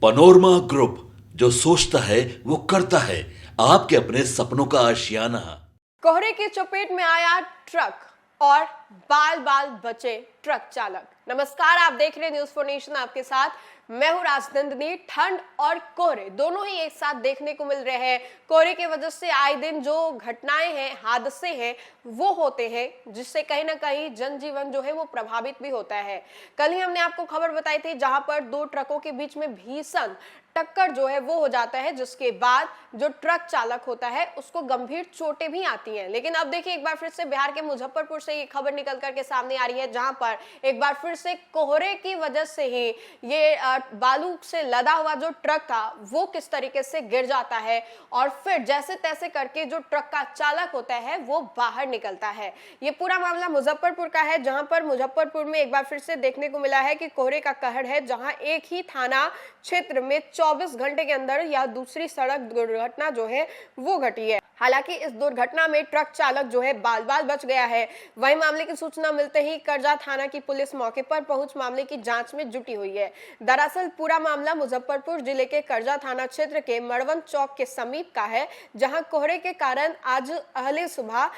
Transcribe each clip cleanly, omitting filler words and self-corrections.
Panorama group, जो सोचता है वो करता है। आपके अपने सपनों का आशियाना। कोहरे की चपेट में आया ट्रक और बाल बाल बचे ट्रक चालक। नमस्कार, आप देख रहे हैं न्यूज़ फॉर नेशन। आपके साथ मैं हूं राजनंदिनी। ठंड और कोहरे दोनों ही एक साथ देखने को मिल रहे हैं। कोहरे की वजह से आए दिन जो घटनाएं हैं, हादसे हैं, वो होते हैं, जिससे कहीं ना कहीं जनजीवन जो है वो प्रभावित भी होता है। कल ही हमने आपको खबर बताई थी जहां पर दो ट्रकों के बीच में भीषण टक्कर जो है वो हो जाता है, जिसके बाद जो ट्रक चालक होता है उसको गंभीर चोटें भी आती हैं। लेकिन अब देखिए, एक बार फिर से बिहार के मुजफ्फरपुर से ये खबर निकल करके सामने आ रही है, जहां पर एक बार फिर से कोहरे की वजह से ही ये बालू से लदा हुआ जो ट्रक था वो किस तरीके से गिर जाता है और फिर जैसे तैसे करके जो ट्रक का चालक होता है वो बाहर निकलता है। ये पूरा मामला मुजफ्फरपुर का है, जहां पर मुजफ्फरपुर में एक बार फिर से देखने को मिला है कि कोहरे का कहर है, जहां एक ही थाना क्षेत्र में 24 घंटे के अंदर यह दूसरी सड़क दुर्घटना जो है वो घटी है। हालांकि इस दुर्घटना में ट्रक चालक जो है बाल बाल बच गया है। वहीं मामले की सूचना मिलते ही करजा थाना की पुलिस मौके पर पहुंच मामले की जांच में जुटी हुई है। दरअसल पूरा मामला मुजफ्फरपुर जिले के करजा थाना क्षेत्र के मड़वन चौक के समीप का है, जहां कोहरे के कारण आज अहले सुबह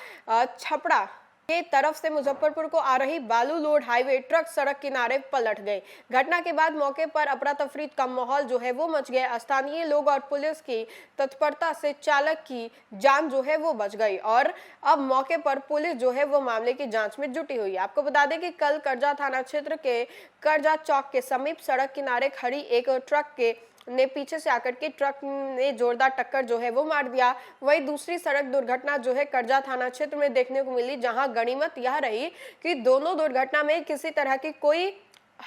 छपड़ा के तरफ से मुजफ्फरपुर को आ रही बालू लोड हाईवे ट्रक सड़क किनारे पलट गई। घटना के बाद मौके पर अफरा तफरी का माहौल जो है वो मच गया। स्थानीय लोग और पुलिस की तत्परता से चालक की जान जो है वो बच गई और अब मौके पर पुलिस जो है वो मामले की जांच में जुटी हुई है। आपको बता दें कि कल करजा थाना क्षेत्र के करजा चौक के समीप सड़क किनारे खड़ी एक ट्रक के ने पीछे से आकर के ट्रक ने जोरदार टक्कर जो है वो मार दिया। वही दूसरी सड़क दुर्घटना जो है करजा थाना क्षेत्र में देखने को मिली, जहां गनीमत यह रही कि दोनों दुर्घटना में किसी तरह की कोई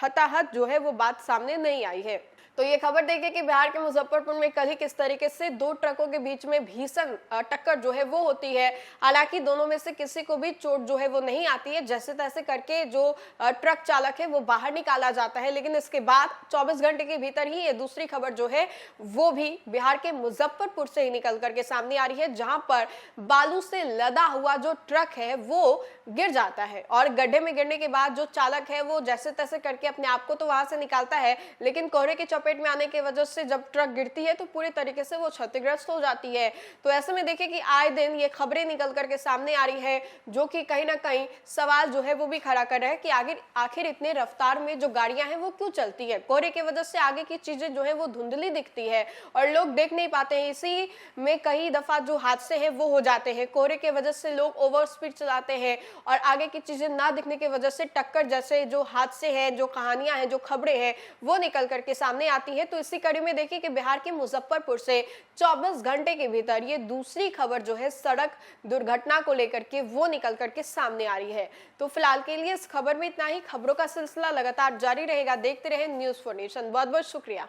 हताहत जो है वो बात सामने नहीं आई है। तो ये खबर देखिए कि बिहार के मुजफ्फरपुर में कल ही किस तरीके से दो ट्रकों के बीच में भीषण टक्कर जो है वो होती है। हालांकि दोनों में से किसी को भी चोट जो है वो नहीं आती है। जैसे तैसे करके जो ट्रक चालक है वो बाहर निकाला जाता है, लेकिन इसके बाद 24 घंटे के भीतर ही ये दूसरी खबर जो है वो भी बिहार के मुजफ्फरपुर से ही निकल करके सामने आ रही है, जहां पर बालू से लदा हुआ जो ट्रक है वो गिर जाता है और गड्ढे में गिरने के बाद जो चालक है वो जैसे तैसे करके अपने आप को तो वहां से निकालता है, लेकिन कोहरे के चपेट में आने की वजह से जब ट्रक गिरती है तो पूरी तरीके से वो क्षतिग्रस्त हो जाती है। तो ऐसे में देखिए कि आए दिन ये खबरें निकल करके सामने आ रही है, जो कि कहीं ना कहीं सवाल जो है वो भी खड़ा कर रहा है कि आखिर इतने रफ्तार में जो गाड़ियां हैं वो क्यों चलती है। कोहरे की वजह से आगे की चीजें जो है वो धुंधली दिखती है और लोग देख नहीं पाते हैं। इसी में कई दफा जो हादसे हैं वो हो जाते हैं। कोहरे की वजह से लोग ओवर स्पीड चलाते हैं और आगे की चीजें ना दिखने की वजह से टक्कर जैसे जो हादसे हैं, जो कहानियां हैं, जो खबरें हैं वो निकल करके सामने आती है। तो इसी कड़ी में देखिए कि बिहार के मुजफ्फरपुर से 24 घंटे के भीतर ये दूसरी खबर जो है सड़क दुर्घटना को लेकर के वो निकल करके सामने आ रही है। तो फिलहाल के लिए इस खबर में इतना ही। खबरों का सिलसिला लगातार जारी रहेगा। देखते रहें न्यूज़ फॉर नेशन। बहुत बहुत शुक्रिया।